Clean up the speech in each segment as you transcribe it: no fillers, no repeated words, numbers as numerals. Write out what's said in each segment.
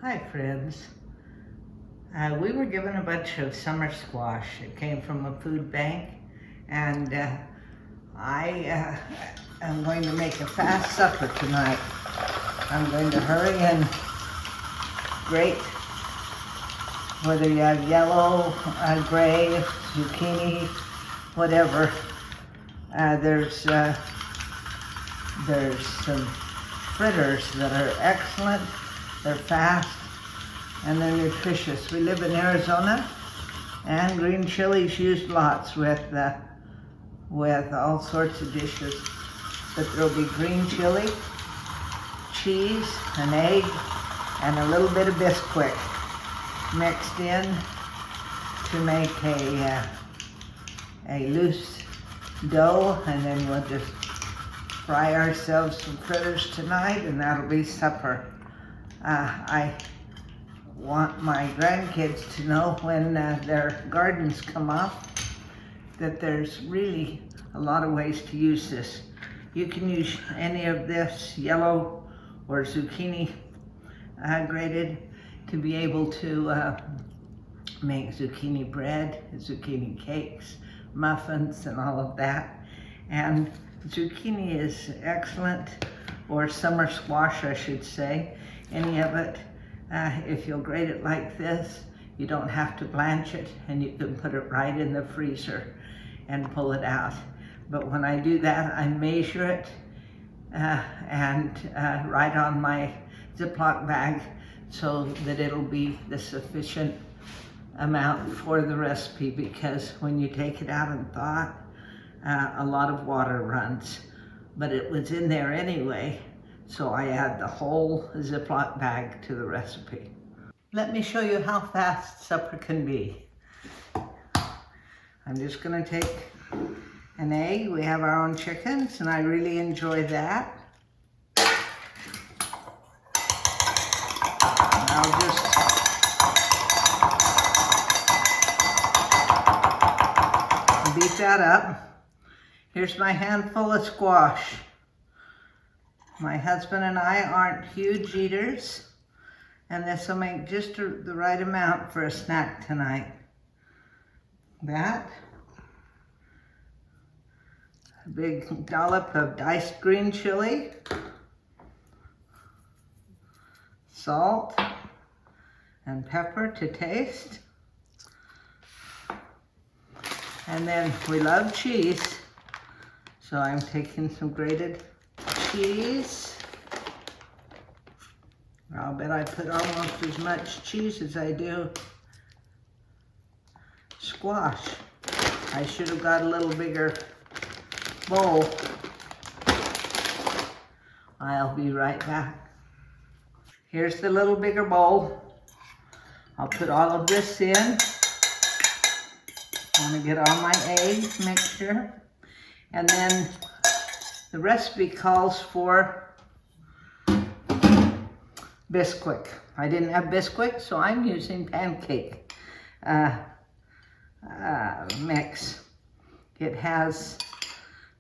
Hi friends. We were given a bunch of summer squash. It came from a food bank, and I am going to make a fast supper tonight. I'm going to hurry and grate, whether you have yellow, gray, zucchini, whatever. There's some fritters that are excellent. They're fast and they're nutritious. We live in Arizona, and green chilies used lots with all sorts of dishes. But there'll be green chili, cheese, an egg, and a little bit of Bisquick mixed in to make a loose dough, and then we'll just fry ourselves some fritters tonight, and that'll be supper. I want my grandkids to know when their gardens come up that there's really a lot of ways to use this. You can use any of this yellow or zucchini grated to be able to make zucchini bread, zucchini cakes, muffins, and all of that. And zucchini is excellent, or summer squash I should say, any of it. If you'll grate it like this, you don't have to blanch it, and you can put it right in the freezer and pull it out. But when I do that, I measure it and write on my Ziploc bag so that it'll be the sufficient amount for the recipe, because when you take it out and thaw it, a lot of water runs. But it was in there anyway, so I add the whole Ziploc bag to the recipe. Let me show you how fast supper can be. I'm just going to take an egg. We have our own chickens, and I really enjoy that. And I'll just beat that up. Here's my handful of squash. My husband and I aren't huge eaters, and this will make just the right amount for a snack tonight. That, a big dollop of diced green chili, salt and pepper to taste, and then we love cheese, so I'm taking some grated cheese. I'll bet I put almost as much cheese as I do squash. I should have got a little bigger bowl. I'll be right back. Here's the little bigger bowl. I'll put all of this in. I want to get all my egg mixture. And then the recipe calls for Bisquick. I didn't have Bisquick, so I'm using pancake mix. It has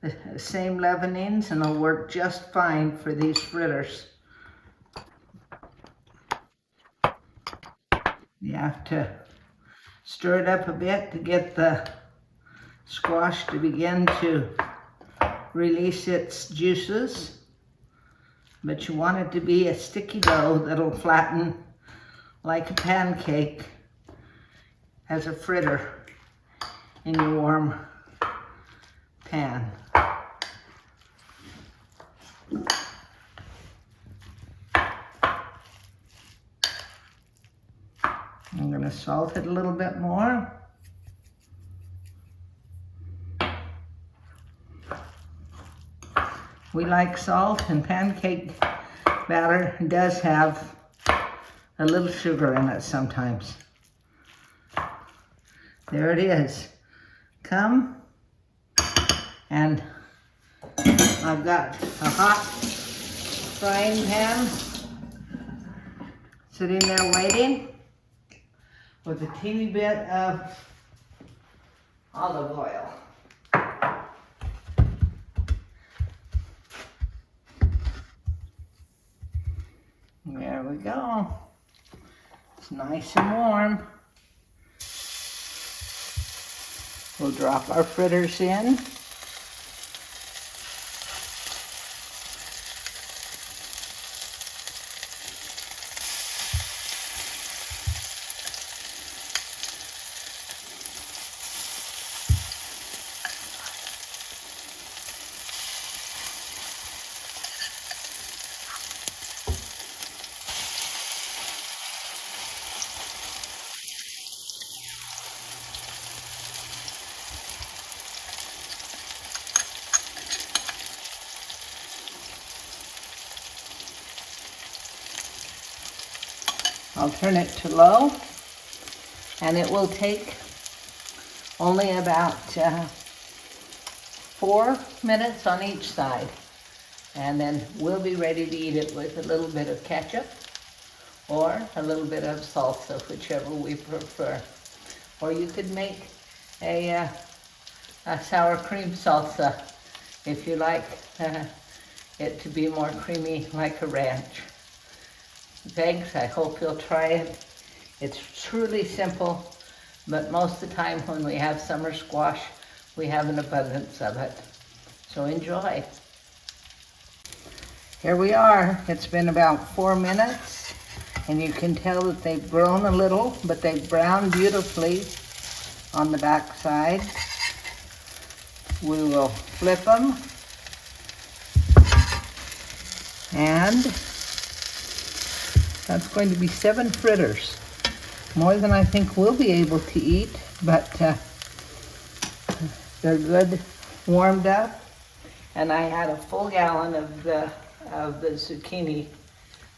the same leavenings, and it'll work just fine for these fritters. You have to stir it up a bit to get the squash to begin to release its juices, but you want it to be a sticky dough that'll flatten like a pancake as a fritter in your warm pan. I'm going to salt it a little bit more. We like salt, and pancake batter does have a little sugar in it sometimes. There it is. Come, and I've got a hot frying pan sitting there waiting with a teeny bit of olive oil. There we go. It's nice and warm. We'll drop our fritters in. I'll turn it to low, and it will take only about 4 minutes on each side. And then we'll be ready to eat it with a little bit of ketchup or a little bit of salsa, whichever we prefer. Or you could make a sour cream salsa if you like it to be more creamy like a ranch. Thanks, I hope you'll try it. It's truly simple, but most of the time when we have summer squash, we have an abundance of it. So enjoy. Here we are. It's been about 4 minutes, and you can tell that they've grown a little, but they've browned beautifully on the back side. We will flip them, and that's going to be 7 fritters. More than I think we'll be able to eat, but they're good, warmed up. And I had a full gallon of the zucchini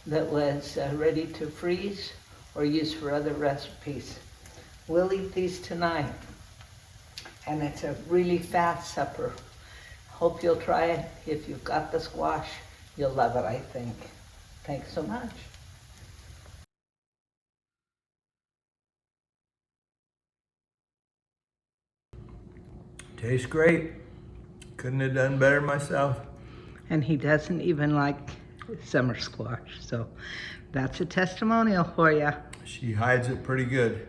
that was ready to freeze or use for other recipes. We'll eat these tonight. And it's a really fast supper. Hope you'll try it. If you've got the squash, you'll love it, I think. Thanks so much. Tastes great. Couldn't have done better myself. And he doesn't even like summer squash, so that's a testimonial for you. She hides it pretty good.